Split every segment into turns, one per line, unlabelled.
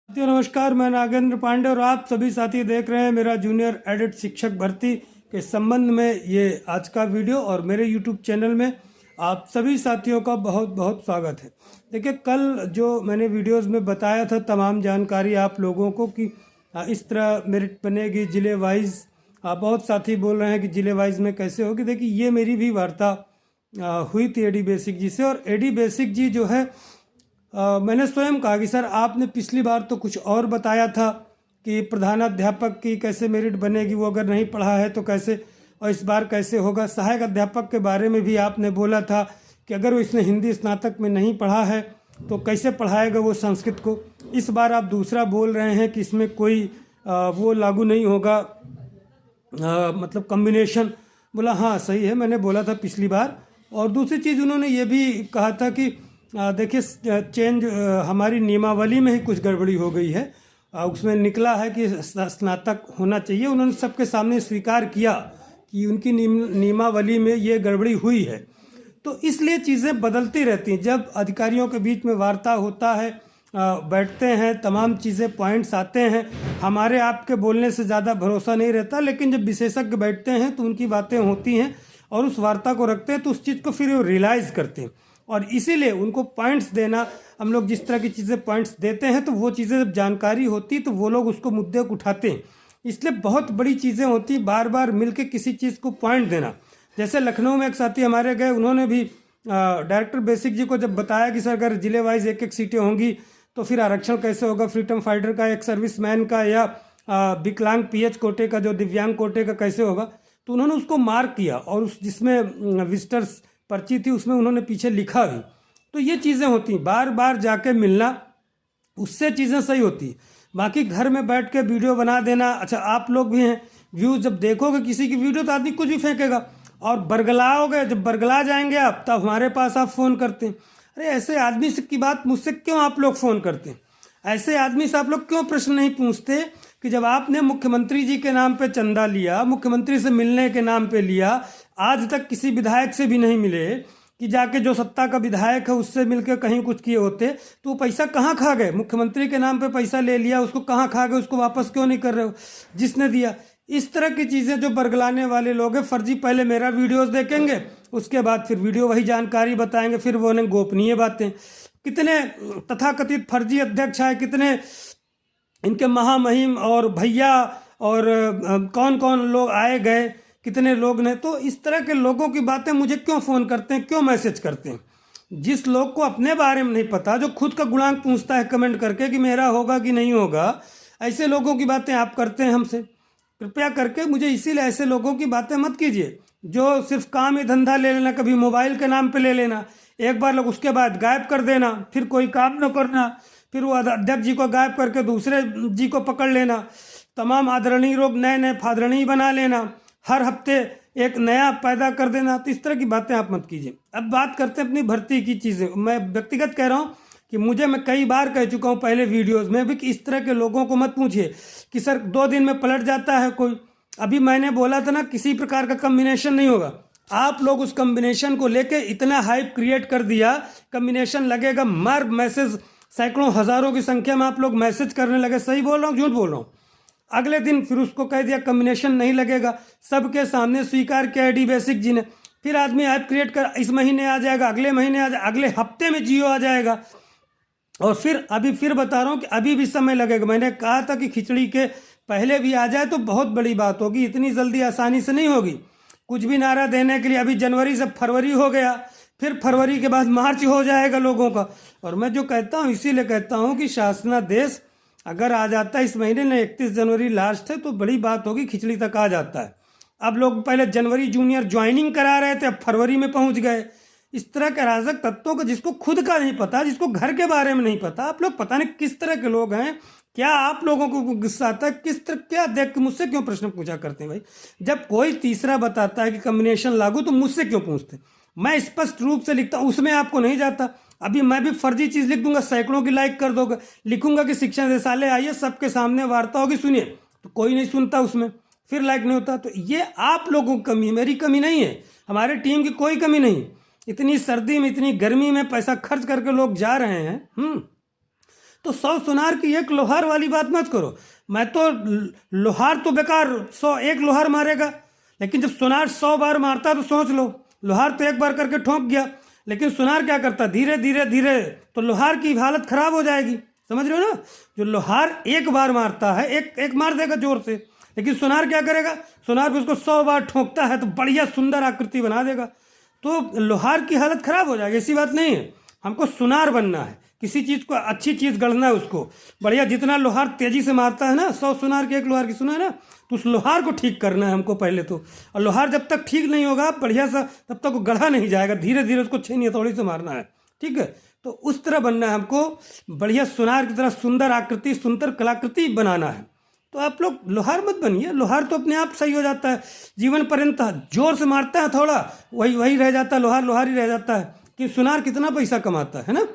साथियों नमस्कार, मैं नागेंद्र पांडे और आप सभी साथी देख रहे हैं मेरा जूनियर एडिट शिक्षक भर्ती के संबंध में ये आज का वीडियो। और मेरे यूट्यूब चैनल में आप सभी साथियों का बहुत बहुत स्वागत है। देखिए, कल जो मैंने वीडियोस में बताया था तमाम जानकारी आप लोगों को कि इस तरह मेरिट बनेगी ज़िले वाइज। बहुत साथी बोल रहे हैं कि ज़िले वाइज में कैसे होगी। देखिए, ये मेरी भी वार्ता हुई थी एडी बेसिक जी से, और एडी बेसिक जी जो है मैंने स्वयं कहा कि सर आपने पिछली बार तो कुछ और बताया था कि प्रधानाध्यापक की कैसे मेरिट बनेगी, वो अगर नहीं पढ़ा है तो कैसे, और इस बार कैसे होगा। सहायक अध्यापक के बारे में भी आपने बोला था कि अगर वो इसने हिंदी स्नातक में नहीं पढ़ा है तो कैसे पढ़ाएगा वो संस्कृत को। इस बार आप दूसरा बोल रहे हैं कि इसमें कोई वो लागू नहीं होगा, मतलब कम्बिनेशन। बोला हाँ सही है, मैंने बोला था पिछली बार। और दूसरी चीज़ उन्होंने ये भी कहा था कि देखिए चेंज हमारी नियमावली में ही कुछ गड़बड़ी हो गई है। उसमें निकला है कि स्नातक होना चाहिए। उन्होंने सबके सामने स्वीकार किया कि उनकी नियमावली में ये गड़बड़ी हुई है। तो इसलिए चीज़ें बदलती रहती हैं। जब अधिकारियों के बीच में वार्ता होता है, बैठते हैं, तमाम चीज़ें पॉइंट्स आते हैं, हमारे आपके बोलने से ज़्यादा भरोसा नहीं रहता। लेकिन जब विशेषज्ञ बैठते हैं तो उनकी बातें होती हैं और उस वार्ता को रखते हैं तो उस चीज़ को फिर वो रियलाइज़ करते हैं। और इसीलिए उनको पॉइंट्स देना, हम लोग जिस तरह की चीज़ें पॉइंट्स देते हैं तो वो चीज़ें जब जानकारी होती तो वो लोग उसको मुद्दे को उठाते हैं। इसलिए बहुत बड़ी चीज़ें होती, बार बार मिलके किसी चीज़ को पॉइंट देना। जैसे लखनऊ में एक साथी हमारे गए, उन्होंने भी डायरेक्टर बेसिक जी को जब बताया कि सर अगर जिले वाइज एक एक सीटें होंगी तो फिर आरक्षण कैसे होगा, फ्रीडम फाइटर का, एक सर्विसमैन का, या विकलांग पीएच कोटे का, जो दिव्यांग कोटे का कैसे होगा। तो उन्होंने उसको मार्क किया और उस जिसमें विजिटर्स पर्ची थी उसमें उन्होंने पीछे लिखा भी। तो ये चीज़ें होती, बार बार जाके मिलना, उससे चीज़ें सही होती। बाकी घर में बैठ के वीडियो बना देना, अच्छा आप लोग भी हैं, व्यूज़ जब देखोगे किसी की वीडियो तो आदमी कुछ भी फेंकेगा और बरगलाओगे। जब बरगला जाएंगे आप तब हमारे पास आप फ़ोन करते हैं। अरे ऐसे आदमी से की बात मुझसे क्यों आप लोग फ़ोन करते हैं? ऐसे आदमी से आप लोग क्यों प्रश्न नहीं पूछते कि जब आपने मुख्यमंत्री जी के नाम पे चंदा लिया, मुख्यमंत्री से मिलने के नाम पे लिया, आज तक किसी विधायक से भी नहीं मिले कि जाके जो सत्ता का विधायक है उससे मिलकर कहीं कुछ किए होते, तो वो पैसा कहाँ खा गए? मुख्यमंत्री के नाम पे पैसा ले लिया, उसको कहाँ खा गए? उसको वापस क्यों नहीं कर रहे हो जिसने दिया? इस तरह की चीज़ें जो बरगलाने वाले लोग हैं फर्जी, पहले मेरा वीडियोस देखेंगे, उसके बाद फिर वीडियो वही जानकारी बताएंगे, फिर वो उन्हें गोपनीय बातें। कितने तथाकथित फर्जी अध्यक्ष आए, कितने इनके महामहिम और भैया और कौन कौन लोग आए गए, कितने लोग ने। तो इस तरह के लोगों की बातें मुझे क्यों फ़ोन करते हैं, क्यों मैसेज करते हैं? जिस लोग को अपने बारे में नहीं पता, जो खुद का गुणांक पूछता है कमेंट करके कि मेरा होगा कि नहीं होगा, ऐसे लोगों की बातें आप करते हैं हमसे। कृपया करके मुझे इसीलिए ऐसे लोगों की बातें मत कीजिए जो सिर्फ काम ही धंधा ले लेना, कभी मोबाइल के नाम पे ले लेना, एक बार लोग उसके बाद गायब कर देना, फिर कोई काम न करना, फिर वो अध्यक्ष जी को गायब करके दूसरे जी को पकड़ लेना, तमाम आदरणीय लोग नए नए फादरणीय बना लेना, हर हफ्ते एक नया पैदा कर देना। तो इस तरह की बातें आप मत कीजिए। अब बात करते हैं अपनी भर्ती की चीज़ें। मैं व्यक्तिगत कह रहा हूँ कि मैं कई बार कह चुका हूँ पहले वीडियोस में भी कि इस तरह के लोगों को मत पूछिए कि सर 2 दिन में पलट जाता है कोई। अभी मैंने बोला था ना, किसी प्रकार का कम्बिनेशन नहीं होगा। आप लोग उस कम्बिनेशन को लेके इतना हाइप क्रिएट कर दिया, कम्बिनेशन लगेगा, मार मैसेज सैकड़ों हज़ारों की संख्या में आप लोग मैसेज करने लगे। सही बोल रहा हूँ झूठ बोल रहा हूँ? अगले दिन फिर उसको कह दिया कम्बिनेशन नहीं लगेगा, सबके सामने स्वीकार किया एडी बेसिक जी ने। फिर आदमी हाइप क्रिएट कर, इस महीने आ जाएगा, अगले महीने आ जाएगा, अगले हफ्ते में जियो आ जाएगा। और फिर अभी फिर बता रहा हूँ कि अभी भी समय लगेगा। मैंने कहा था कि खिचड़ी के पहले भी आ जाए तो बहुत बड़ी बात होगी, इतनी जल्दी आसानी से नहीं होगी। कुछ भी नारा देने के लिए अभी जनवरी से फरवरी हो गया, फिर फरवरी के बाद मार्च हो जाएगा लोगों का। और मैं जो कहता हूँ इसीलिए कहता हूँ कि शासनादेश अगर आ जाता है इस महीने में, 31 जनवरी लास्ट है, तो बड़ी बात होगी, खिचड़ी तक आ जाता है। अब लोग पहले जनवरी जूनियर ज्वाइनिंग करा रहे थे, अब फरवरी में पहुंच गए। इस तरह के अराजक तत्वों को, जिसको खुद का नहीं पता, जिसको घर के बारे में नहीं पता, आप लोग पता नहीं किस तरह के लोग हैं। क्या आप लोगों को गुस्सा आता है? किस तरह, क्या देख के मुझसे क्यों प्रश्न पूछा करते हैं भाई? जब कोई तीसरा बताता है कि कम्बिनेशन लागू तो मुझसे क्यों पूछते? मैं स्पष्ट रूप से लिखता हूँ, उसमें आपको नहीं जाता। अभी मैं भी फर्जी चीज़ लिख दूंगा, सैकड़ों की लाइक कर दोगे। लिखूंगा कि शिक्षा निदेशालय आइए, सबके सामने वार्ता होगी, सुनिए, तो कोई नहीं सुनता, उसमें फिर लाइक नहीं होता। तो ये आप लोगों की कमी, मेरी कमी नहीं है, हमारे टीम की कोई कमी नहीं। इतनी सर्दी में, इतनी गर्मी में पैसा खर्च करके लोग जा रहे हैं, तो 100 सुनार की एक लोहार वाली बात मत करो। मैं तो लोहार तो बेकार, 100 एक लोहार मारेगा, लेकिन जब सुनार 100 बार मारता तो सोच लो, लोहार तो एक बार करके ठोक गया, लेकिन सुनार क्या करता, धीरे धीरे धीरे, तो लोहार की हालत खराब हो जाएगी। समझ रहे हो ना? जो लोहार एक बार मारता है, एक मार देगा जोर से, लेकिन सुनार क्या करेगा, सुनार भी उसको 100 बार ठोकता है तो बढ़िया सुंदर आकृति बना देगा। तो लोहार की हालत खराब हो जाएगी, ऐसी बात नहीं है। हमको सुनार बनना है, किसी चीज़ को अच्छी चीज़ गढ़ना है, उसको बढ़िया। जितना लोहार तेजी से मारता है ना, 100 सुनार के एक लोहार की, सुना है ना, तो उस लोहार को ठीक करना है हमको पहले तो। और लोहार जब तक ठीक नहीं होगा बढ़िया सा, तब तक वो गढ़ा नहीं जाएगा, धीरे धीरे उसको छेनी हथौड़ी से मारना है, ठीक है। तो उस तरह बनना है हमको, बढ़िया सुनार की तरह सुंदर आकृति, सुंदर कलाकृति बनाना है। तो आप लोग लोहार मत बनिए, लोहार तो अपने आप सही हो जाता है, जीवन पर्यंत जोर से मारता है थोड़ा, वही रह जाता है, लोहार ही रह जाता है। कि सुनार कितना पैसा कमाता है ना।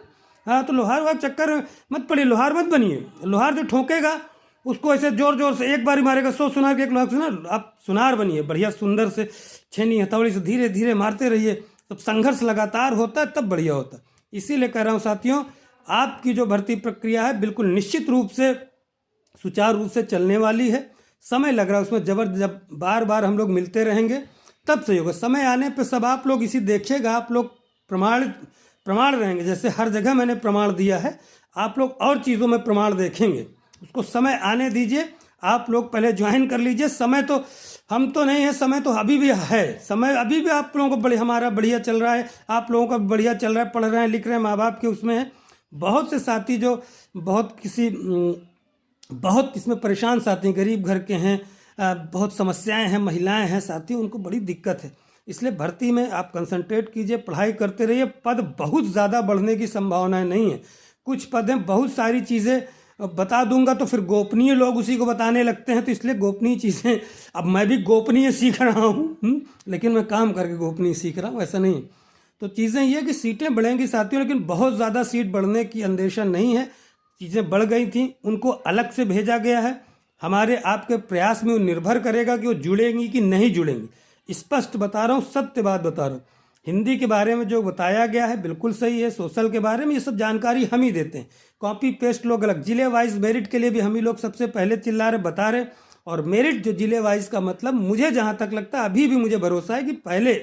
हाँ, तो लोहार वाला चक्कर मत पड़िए, लोहार मत बनिए। लोहार जो ठोकेगा उसको ऐसे जोर जोर से एक बार ही मारेगा, 100 सुनार के एक लोहार सुनार। आप सुनार बनिए, बढ़िया सुंदर से छेनी हथौड़ी से धीरे धीरे मारते रहिए, तब संघर्ष लगातार होता है, तब बढ़िया होता है। इसीलिए कह रहा हूँ साथियों, आपकी जो भर्ती प्रक्रिया है बिल्कुल निश्चित रूप से सुचारू रूप से चलने वाली है। समय लग रहा है उसमें, जब बार बार हम लोग मिलते रहेंगे तब सही होगा। समय आने पे सब आप लोग इसी देखिएगा, आप लोग प्रमाण रहेंगे। जैसे हर जगह मैंने प्रमाण दिया है, आप लोग और चीज़ों में प्रमाण देखेंगे। उसको समय आने दीजिए, आप लोग पहले ज्वाइन कर लीजिए। समय तो हम तो नहीं है, समय तो अभी भी है, समय अभी भी आप लोगों को हमारा बढ़िया चल रहा है, आप लोगों का बढ़िया चल रहा है, पढ़ रहे हैं, लिख रहे हैं, माँ बाप के उसमें है। बहुत से साथी जो बहुत इसमें परेशान साथी, गरीब घर के हैं, बहुत समस्याएं हैं, महिलाएं हैं साथी, उनको बड़ी दिक्कत है। इसलिए भर्ती में आप कंसंट्रेट कीजिए, पढ़ाई करते रहिए। पद बहुत ज़्यादा बढ़ने की संभावनाएं नहीं है, कुछ पद हैं, बहुत सारी चीज़ें बता दूंगा तो फिर गोपनीय लोग उसी को बताने लगते हैं, तो इसलिए गोपनीय चीज़ें, अब मैं भी गोपनीय सीख रहा हूँ, लेकिन मैं काम करके गोपनीय सीख रहा हूँ, ऐसा नहीं। तो चीज़ें ये कि सीटें बढ़ेंगी साथियों, लेकिन बहुत ज़्यादा सीट बढ़ने की अंदेशा नहीं है। चीज़ें बढ़ गई थी, उनको अलग से भेजा गया है। हमारे आपके प्रयास में वो निर्भर करेगा कि वो जुड़ेंगी कि नहीं जुड़ेंगी। स्पष्ट बता रहा हूँ, सत्य बात बता रहा हूँ। हिंदी के बारे में जो बताया गया है बिल्कुल सही है, सोशल के बारे में ये सब जानकारी हम ही देते हैं, कॉपी पेस्ट लोग अलग। जिले वाइज मेरिट के लिए भी हम ही लोग सबसे पहले चिल्ला रहे, बता रहे। और मेरिट जो जिले वाइज का मतलब, मुझे जहाँ तक लगता है, अभी भी मुझे भरोसा है कि पहले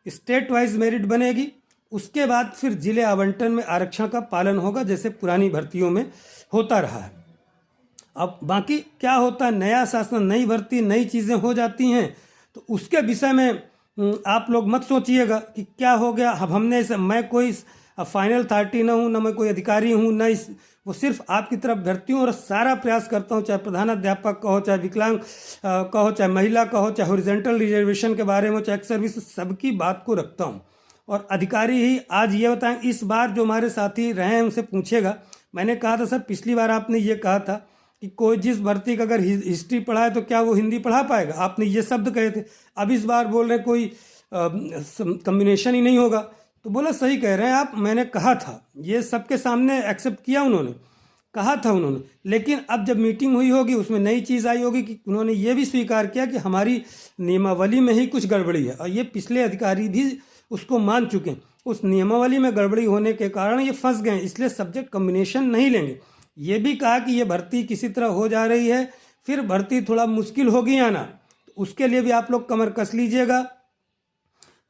स्टेट वाइज मेरिट बनेगी, उसके बाद फिर जिले आवंटन में आरक्षण का पालन होगा, जैसे पुरानी भर्तियों में होता रहा है। अब बाकी क्या होता है, नया शासन, नई भर्ती, नई चीज़ें हो जाती हैं, तो उसके विषय में आप लोग मत सोचिएगा कि क्या हो गया। अब हमने इसे, मैं कोई फाइनल अथॉरिटी ना हूँ, ना मैं कोई अधिकारी हूँ, ना वो सिर्फ आपकी तरफ भर्ती हूँ और सारा प्रयास करता हूँ, चाहे प्रधानाध्यापक कहो, चाहे विकलांग कहो, चाहे महिला कहो, चाहे हॉरिजॉन्टल रिजर्वेशन के बारे में, चाहे सर्विस, सबकी बात को रखता हूँ। और अधिकारी ही आज ये बताएं, इस बार जो हमारे साथी रहे हैं उनसे पूछेगा, मैंने कहा था सर पिछली बार आपने ये कहा था कि कोई जिस भर्ती का अगर हिस्ट्री पढ़ा है तो क्या वो हिंदी पढ़ा पाएगा, आपने ये शब्द कहे थे। अब इस बार बोल रहे कोई कम्बिनेशन ही नहीं होगा, तो बोला सही कह रहे हैं आप, मैंने कहा था, ये सबके सामने एक्सेप्ट किया उन्होंने, कहा था उन्होंने। लेकिन अब जब मीटिंग हुई होगी उसमें नई चीज़ आई होगी कि उन्होंने ये भी स्वीकार किया कि हमारी नियमावली में ही कुछ गड़बड़ी है, और ये पिछले अधिकारी भी उसको मान चुके हैं। उस नियमावली में गड़बड़ी होने के कारण ये फंस गए, इसलिए सब्जेक्ट कम्बिनेशन नहीं लेंगे। ये भी कहा कि ये भर्ती किसी तरह हो जा रही है, फिर भर्ती थोड़ा मुश्किल होगी आना, तो उसके लिए भी आप लोग कमर कस लीजिएगा,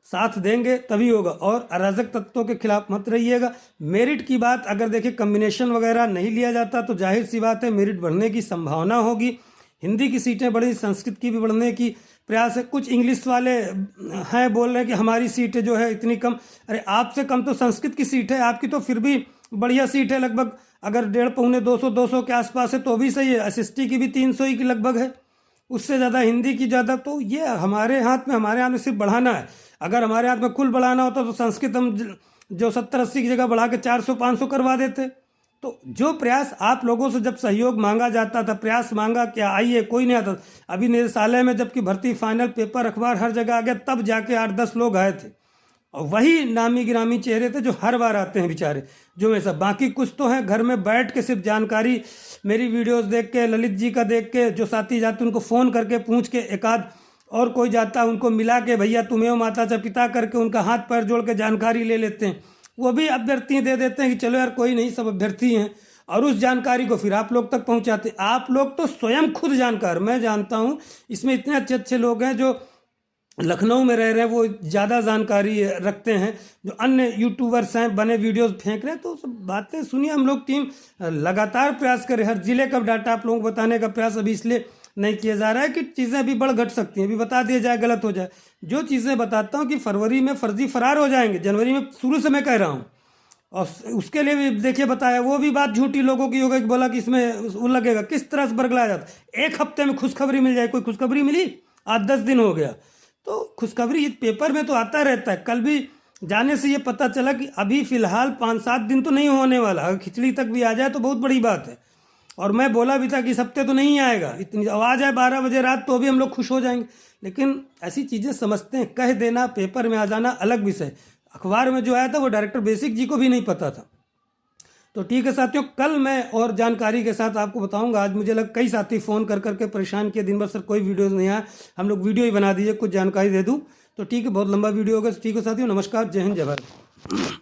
साथ देंगे तभी होगा। और अराजक तत्वों के खिलाफ मत रहिएगा। मेरिट की बात अगर देखिए कम्बिनेशन वगैरह नहीं लिया जाता तो जाहिर सी बात है मेरिट बढ़ने की संभावना होगी। हिंदी की सीटें बढ़ी, संस्कृत की भी बढ़ने की प्रयास है। कुछ इंग्लिश वाले हैं बोल रहे हैं कि हमारी सीटें जो है इतनी कम, अरे आपसे कम तो संस्कृत की सीट है, आपकी तो फिर भी बढ़िया सीट है, लगभग अगर 150-200 के आसपास है तो भी सही है। एसएसटी की भी 300 ही की लगभग है, उससे ज़्यादा हिंदी की ज़्यादा। तो ये हमारे हाथ में सिर्फ बढ़ाना है। अगर हमारे हाथ में कुल बढ़ाना होता तो संस्कृत हम जो 70-80 की जगह बढ़ा के 400-500 करवा देते। तो जो प्रयास आप लोगों से जब सहयोग मांगा जाता था, प्रयास मांगा क्या, आइए, कोई नहीं आता। अभी निदेशालय में जबकि भर्ती फाइनल पेपर अखबार हर जगह आ गया, तब जाके 8-10 लोग आए थे, और वही नामी गिरामी चेहरे थे जो हर बार आते हैं बेचारे, जो मैं सब। बाकी कुछ तो हैं घर में बैठ के सिर्फ जानकारी मेरी वीडियोस देख के, ललित जी का देख के, जो साथी जाते उनको फ़ोन करके पूछ के, एकाध और कोई जाता उनको मिला के भैया तुम्हें माता चा पिता करके उनका हाथ पैर जोड़ के जानकारी ले लेते हैं। वो भी अभ्यर्थी दे देते हैं कि चलो यार कोई नहीं, सब अभ्यर्थी हैं, और उस जानकारी को फिर आप लोग तक पहुंचाते। आप लोग तो स्वयं खुद जानकार, मैं जानता हूं इसमें इतने अच्छे अच्छे लोग हैं जो लखनऊ में रह रहे हैं, वो ज़्यादा जानकारी रखते हैं। जो अन्य यूट्यूबर्स हैं बने वीडियोस फेंक रहे हैं, तो सब बातें सुनिए। हम लोग टीम लगातार प्रयास करें, हर जिले का डाटा आप लोगों को बताने का प्रयास अभी इसलिए नहीं किया जा रहा है कि चीज़ें अभी बढ़ घट सकती हैं, अभी बता दिया जाए गलत हो जाए। जो चीज़ें बताता हूँ कि फरवरी में फर्जी फरार हो जाएंगे, जनवरी में शुरू से मैं कह रहा हूँ, और उसके लिए भी देखिए बताया, वो भी बात झूठी लोगों की हो गई, बोला कि इसमें वो लगेगा। किस तरह से बरगलाया जाता, एक हफ्ते में खुशखबरी मिल जाए, कोई खुशखबरी मिली? 8-10 दिन हो गया। तो खुशखबरी पेपर में तो आता रहता है। कल भी जाने से ये पता चला कि अभी फिलहाल 5-7 दिन तो नहीं होने वाला, अगर खिचड़ी तक भी आ जाए तो बहुत बड़ी बात है। और मैं बोला भी था कि इस हफ्ते तो नहीं आएगा, इतनी आवाज़ आए 12 बजे रात तो भी हम लोग खुश हो जाएंगे। लेकिन ऐसी चीज़ें समझते हैं, कह देना, पेपर में आ जाना अलग विषय। अखबार में जो आया था वो डायरेक्टर बेसिक जी को भी नहीं पता था। तो ठीक है साथियों, कल मैं और जानकारी के साथ आपको बताऊंगा। आज मुझे कई साथी फ़ोन कर करके परेशान किए दिन भर, सर कोई वीडियोस नहीं आया, हम लोग वीडियो ही बना दीजिए, कुछ जानकारी दे दूं। तो ठीक है, बहुत लंबा वीडियो होगा। ठीक है साथियों, नमस्कार, जय हिंद, जय भारत।